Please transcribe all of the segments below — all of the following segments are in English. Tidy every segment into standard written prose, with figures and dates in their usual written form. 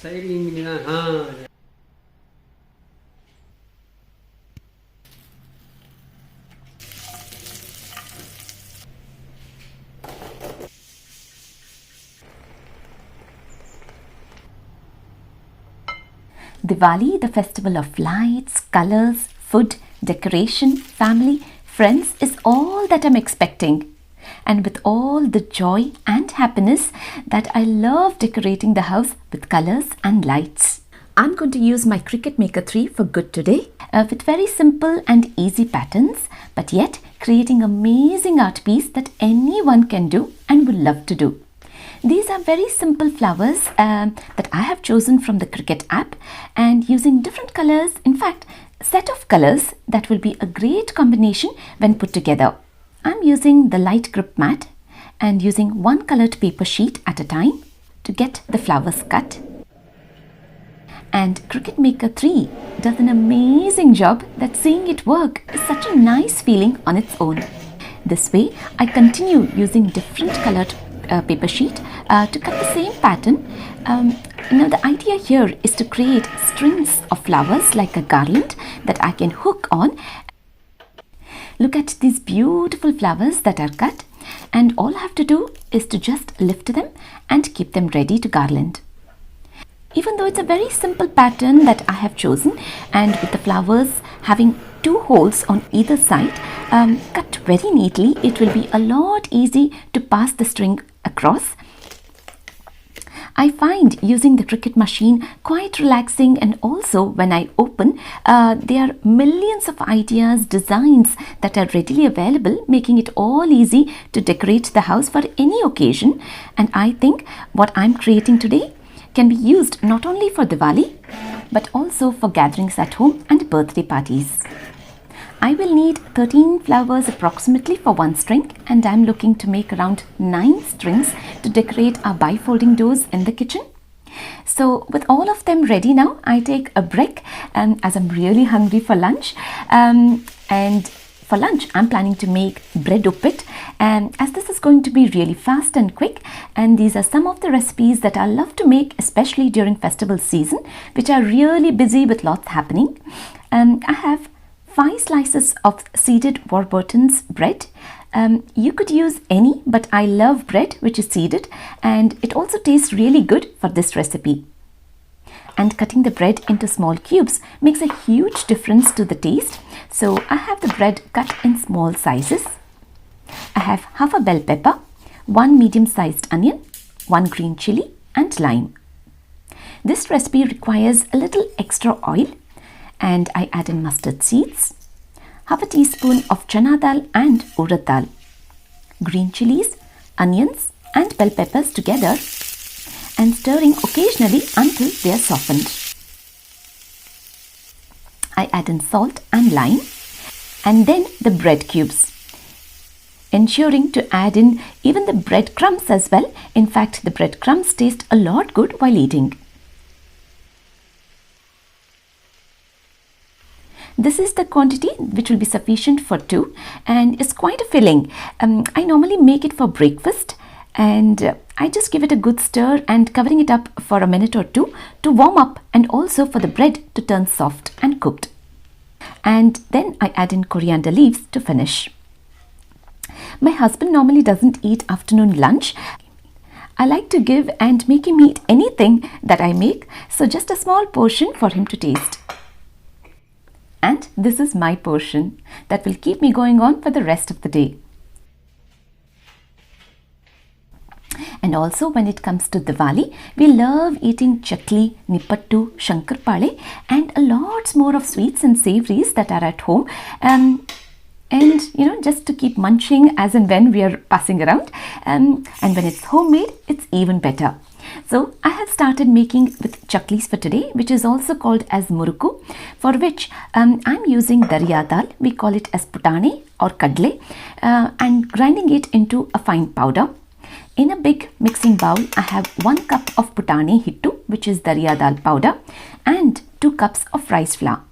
Diwali, the festival of lights, colors, food, decoration, family, friends is all that I'm expecting. And with all the joy and happiness that I love decorating the house with colors and lights. I'm going to use my Cricut Maker 3 for good today with very simple and easy patterns, but yet creating amazing art piece that anyone can do and would love to do. These are very simple flowers that I have chosen from the Cricut app, and using different colors, in fact, set of colors that will be a great combination when put together. I'm using the light grip mat and using one colored paper sheet at a time to get the flowers cut. And Cricut Maker 3 does an amazing job that seeing it work is such a nice feeling on its own. This way, I continue using different colored paper sheet to cut the same pattern. Now the idea here is to create strings of flowers like a garland that I can hook on. Look at these beautiful flowers that are cut, and all I have to do is to just lift them and keep them ready to garland. Even though it's a very simple pattern that I have chosen, and with the flowers having 2 holes on either side, cut very neatly, it will be a lot easy to pass the string across. I find using the Cricut machine quite relaxing, and also when I open, there are millions of ideas, designs that are readily available, making it all easy to decorate the house for any occasion. And I think what I'm creating today can be used not only for Diwali, but also for gatherings at home and birthday parties. I will need 13 flowers approximately for one string, and I'm looking to make around 9 strings to decorate our bifolding doors in the kitchen. So with all of them ready now, I take a break as I'm really hungry for lunch. And for lunch, I'm planning to make bread uppit, and as this is going to be really fast and quick, and these are some of the recipes that I love to make, especially during festival season, which are really busy with lots happening. I have 5 slices of seeded Warburton's bread. You could use any, but I love bread which is seeded, and it also tastes really good for this recipe. And cutting the bread into small cubes makes a huge difference to the taste. So I have the bread cut in small sizes. I have half a bell pepper, 1 medium-sized onion, 1 green chili and lime. This recipe requires a little extra oil, and I add in mustard seeds, half a teaspoon of chana dal and urad dal, green chilies, onions and bell peppers together, and stirring occasionally until they are softened. I add in salt and lime, and then the bread cubes, ensuring to add in even the bread crumbs as well. In fact, the bread crumbs taste a lot good while eating. This is the quantity which will be sufficient for 2, and it's quite a filling. I normally make it for breakfast, and I just give it a good stir and covering it up for a minute or 2 to warm up, and also for the bread to turn soft and cooked. And then I add in coriander leaves to finish. My husband normally doesn't eat afternoon lunch. I like to give and make him eat anything that I make, so just a small portion for him to taste. And this is my portion that will keep me going on for the rest of the day. And also when it comes to Diwali, we love eating Chakli, Nippattu, Shankarpale and a lots more of sweets and savories that are at home. And just to keep munching as and when we are passing around. And when it's homemade, it's even better. So I have started making with Chaklis for today, which is also called as Muruku, for which I'm using dariya dal, we call it as putane or kadle, and grinding it into a fine powder. In a big mixing bowl, I have 1 cup of putane hittu, which is dariya dal powder, and 2 cups of rice flour.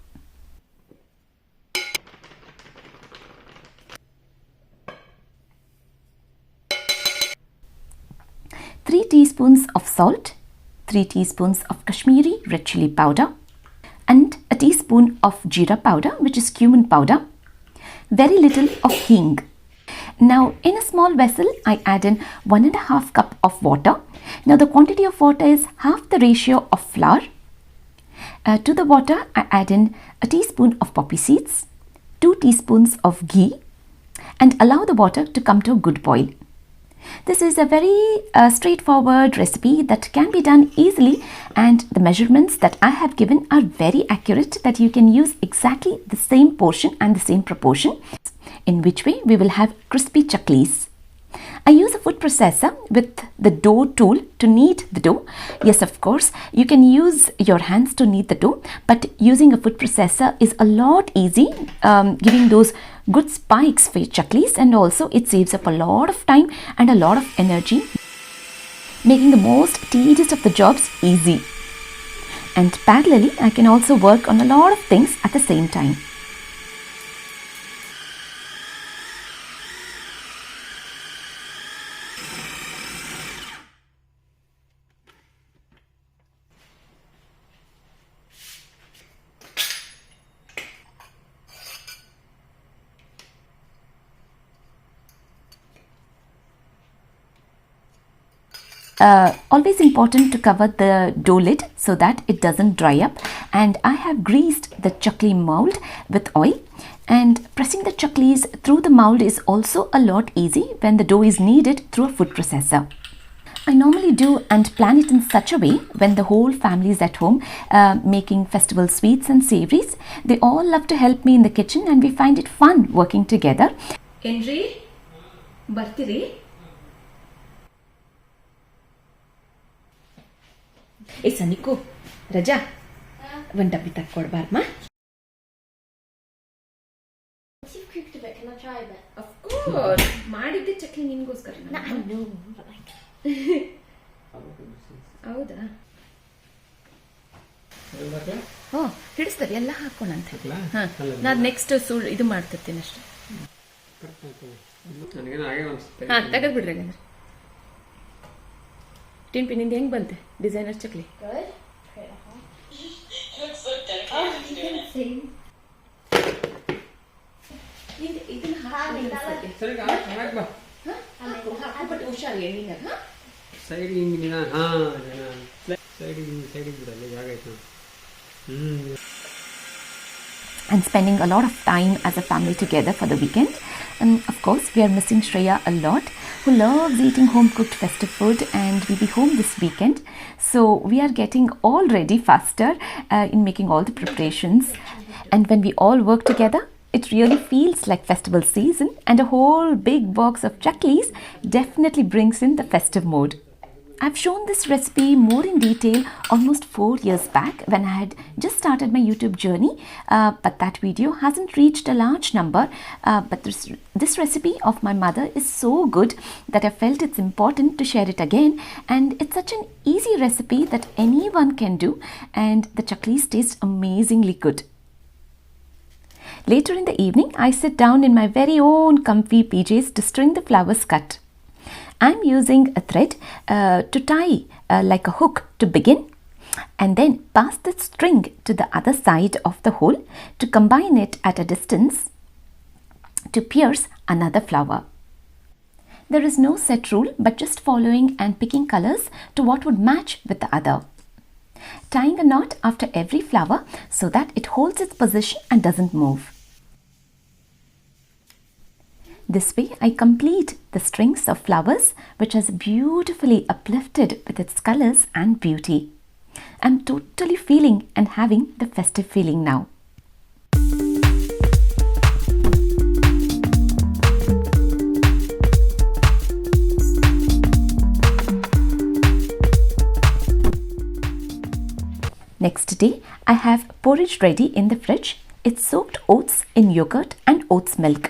Three teaspoons of salt, 3 teaspoons of Kashmiri red chili powder, and a teaspoon of jeera powder, which is cumin powder, very little of hing. Now in a small vessel, I add in 1.5 cup of water. Now the quantity of water is half the ratio of flour. To the water, I add in a teaspoon of poppy seeds, 2 teaspoons of ghee, and allow the water to come to a good boil. This is a very straightforward recipe that can be done easily, and the measurements that I have given are very accurate, that you can use exactly the same portion and the same proportion, in which way we will have crispy chaklis. I use a food processor with the dough tool to knead the dough. Yes, of course, you can use your hands to knead the dough, but using a food processor is a lot easy, giving those good spikes for your chaklis, and also it saves up a lot of time and a lot of energy, making the most tedious of the jobs easy. And parallelly, I can also work on a lot of things at the same time. Always important to cover the dough lid so that it doesn't dry up, and I have greased the chakli mold with oil, and pressing the chaklis through the mold is also a lot easy when the dough is kneaded through a food processor. I normally do and plan it in such a way when the whole family is at home making festival sweets and savories. They all love to help me in the kitchen, and we find it fun working together. Henry, Bartiri. Hey Saniko, Raja, one dabbi takkodbarma. You've cooked a bit, can I try a bit? Of course, ಮಾಡಿದ್ದೆ chakli ನಿನ್ಗೋಸ್ಕರ. No, I know, but like... ಹೌದಾ? ಓ, ಹಿಡಿಸ್ತದೆ ಎಲ್ಲ ಹಾಕೋಣಂತೆ. ಹಾಂ, ನಾನು next ಇದು ಮಾಡ್ತಿರ್ತೀನಿ ಅಷ್ಟೇ. ಹಾಂ, ತೆಗೆದ್ಬಿಡ್ರಿ ಹಾಗಾದ್ರೆ. ಟಿನ್ ಪಿನ್ ಇಂದ ಹೆಂಗ್ ಬಂತೆ ಡಿಸೈನರ್ ಚಕ್ಲಿ? Good. You look so dedicated to doing it. ಇದನ್ನ ಹಾಕಿ ಸರಿ ಬಟ್ ಹುಷಾರಿ ಎಣ್ಣಿನ. ಸೈಡ್ ಹಿಂಗೆ ಸೈಡ್ ಬಿಡಲ್ಲ ಜಾಗ ಆಯ್ತು. And spending a lot of time as a family together for the weekend. And of course, we are missing Shreya a lot, who loves eating home-cooked festive food, and we'll be home this weekend. So we are getting all ready faster in making all the preparations. And when we all work together, it really feels like festival season, and a whole big box of chaklis definitely brings in the festive mode. I've shown this recipe more in detail almost 4 years back when I had just started my YouTube journey, but that video hasn't reached a large number. But this recipe of my mother is so good that I felt it's important to share it again, and it's such an easy recipe that anyone can do, and the chaklis taste amazingly good. Later in the evening, I sit down in my very own comfy PJs to string the flowers cut. I'm using a thread to tie like a hook to begin, and then pass the string to the other side of the hole to combine it at a distance to pierce another flower. There is no set rule, but just following and picking colors to what would match with the other. Tying a knot after every flower so that it holds its position and doesn't move. This way, I complete the strings of flowers, which is beautifully uplifted with its colors and beauty. I'm totally feeling and having the festive feeling now. Next day, I have porridge ready in the fridge. It's soaked oats in yogurt and oats milk.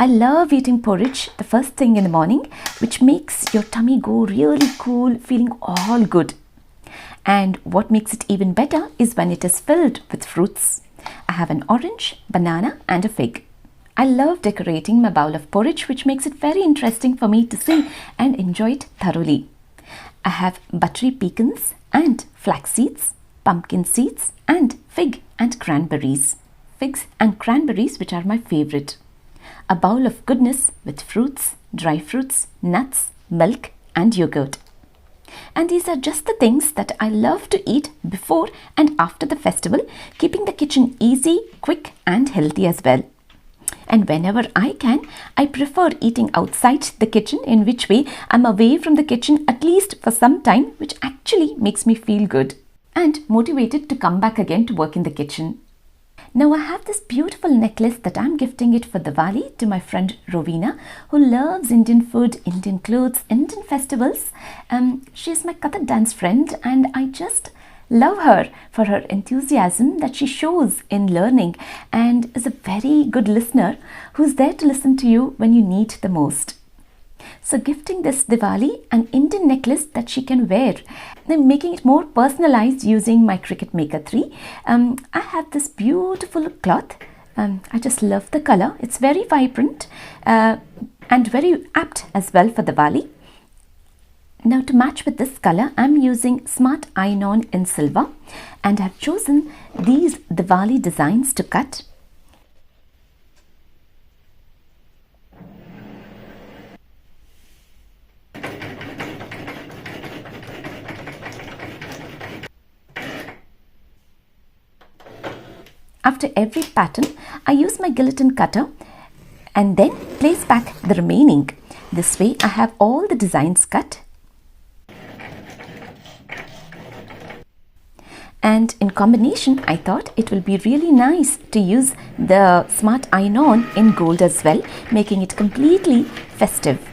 I love eating porridge the first thing in the morning, which makes your tummy go really cool, feeling all good. And what makes it even better is when it is filled with fruits. I have an orange, banana and a fig. I love decorating my bowl of porridge, which makes it very interesting for me to see and enjoy it thoroughly. I have buttery pecans, and flax seeds, pumpkin seeds, and fig and cranberries. Figs and cranberries, which are my favorite. A bowl of goodness with fruits, dry fruits, nuts, milk, and yogurt. And these are just the things that I love to eat before and after the festival, keeping the kitchen easy, quick, and healthy as well. And whenever I can, I prefer eating outside the kitchen, in which way I'm away from the kitchen at least for some time, which actually makes me feel good and motivated to come back again to work in the kitchen. Now I have this beautiful necklace that I'm gifting it for Diwali to my friend Rovina, who loves Indian food, Indian clothes, Indian festivals. She's my Kathak dance friend, and I just love her for her enthusiasm that she shows in learning, and is a very good listener who's there to listen to you when you need the most. So gifting this Diwali an Indian necklace that she can wear, then making it more personalized using my Cricut Maker 3. I have this beautiful cloth. I just love the color. It's very vibrant and very apt as well for Diwali. Now to match with this color, I'm using Smart Iron-On in silver, and I've chosen these Diwali designs to cut. After every pattern, I use my guillotine cutter and then place back the remaining. This way I have all the designs cut. And in combination, I thought it will be really nice to use the Smart Iron-On in gold as well, making it completely festive.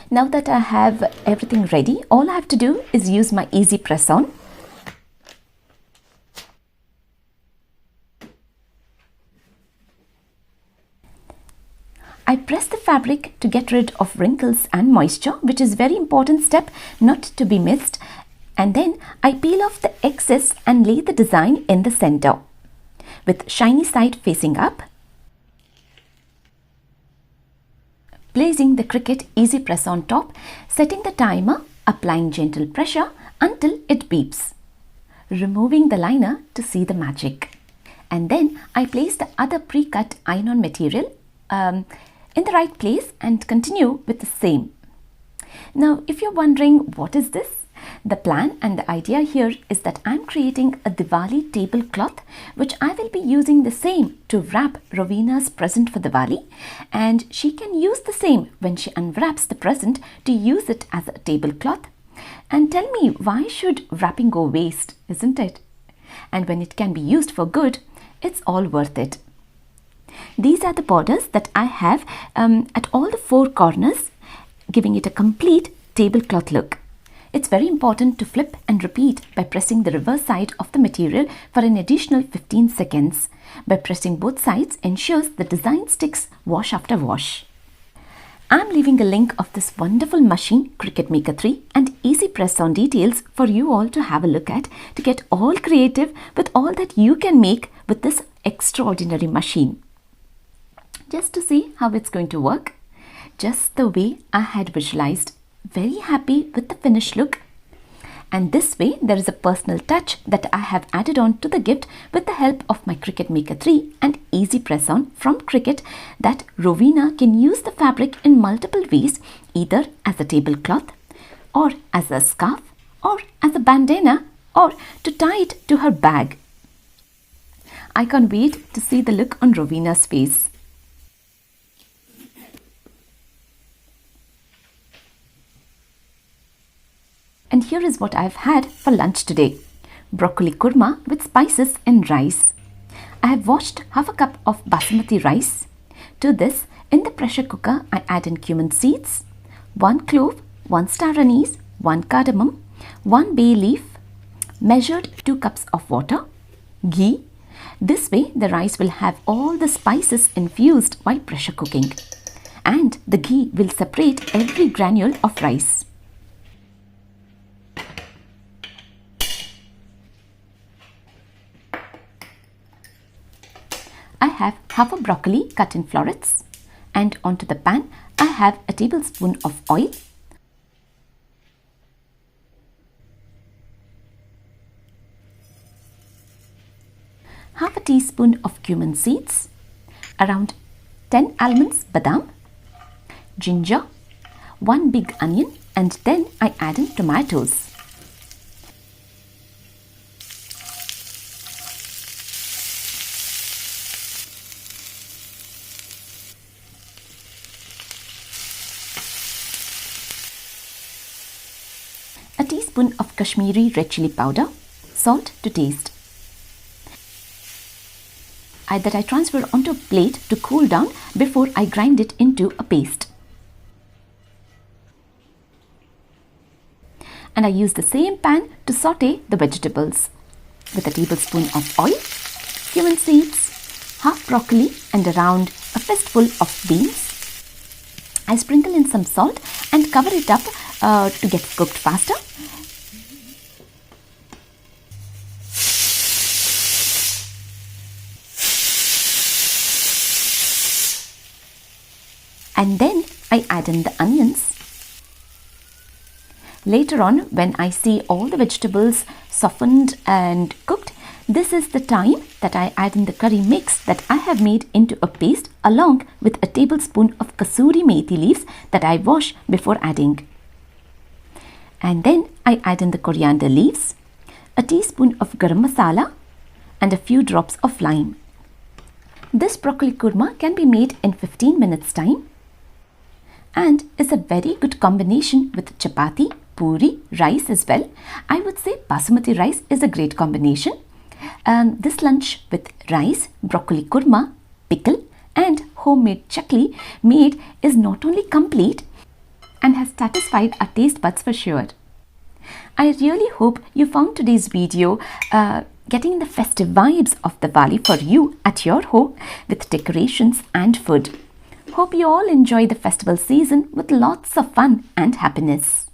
Now that I have everything ready, all I have to do is use my easy press on. I press the fabric to get rid of wrinkles and moisture, which is a very important step not to be missed. And then I peel off the excess and lay the design in the center with shiny side facing up, placing the Cricut Easy Press on top, setting the timer, applying gentle pressure until it beeps, removing the liner to see the magic. And then I place the other pre-cut iron-on material in the right place and continue with the same. Now, if you're wondering what is this, the plan and the idea here is that I'm creating a Diwali tablecloth, which I will be using the same to wrap Rovina's present for Diwali, and she can use the same when she unwraps the present to use it as a tablecloth. And tell me, why should wrapping go waste, isn't it? And when it can be used for good, it's all worth it. These are the borders that I have at all the four corners, giving it a complete tablecloth look. It's very important to flip and repeat by pressing the reverse side of the material for an additional 15 seconds. By pressing both sides ensures the design sticks wash after wash. I'm leaving a link of this wonderful machine, Cricut Maker 3, and easy press on details for you all to have a look at, to get all creative with all that you can make with this extraordinary machine. Just to see how it's going to work, just the way I had visualized. Very happy with the finished look. And this way there is a personal touch that I have added on to the gift with the help of my Cricut Maker 3 and Easy Press On from Cricut, that Rovina can use the fabric in multiple ways, either as a tablecloth or as a scarf or as a bandana or to tie it to her bag. I can't wait to see the look on Rovina's face. And here is what I've had for lunch today. Broccoli kurma with spices and rice. I have washed half a cup of basmati rice. To this, in the pressure cooker, I add in cumin seeds, 1 clove, 1 star anise, 1 cardamom, 1 bay leaf, measured 2 cups of water, ghee. This way, the rice will have all the spices infused while pressure cooking, and the ghee will separate every granule of rice. I have half a broccoli cut in florets, and onto the pan I have a tablespoon of oil, teaspoon of cumin seeds, around 10 almonds, badam, ginger, 1 big onion, and then I add in tomatoes. A teaspoon of Kashmiri red chili powder, salt to taste. That I transfer onto a plate to cool down before I grind it into a paste. And I use the same pan to saute the vegetables with a tablespoon of oil, cumin seeds, half broccoli and around a fistful of beans. I sprinkle in some salt and cover it up to get cooked faster. And then I add in the onions. Later on, when I see all the vegetables softened and cooked, this is the time that I add in the curry mix that I have made into a paste along with a tablespoon of kasuri methi leaves that I wash before adding. And then I add in the coriander leaves, a teaspoon of garam masala and a few drops of lime. This broccoli kurma can be made in 15 minutes time and is a very good combination with chapati, puri, rice as well. I would say basmati rice is a great combination. This lunch with rice, broccoli kurma, pickle and homemade chakli made is not only complete and has satisfied our taste buds for sure. I really hope you found today's video getting the festive vibes of Diwali for you at your home with decorations and food. Hope you all enjoy the festival season with lots of fun and happiness.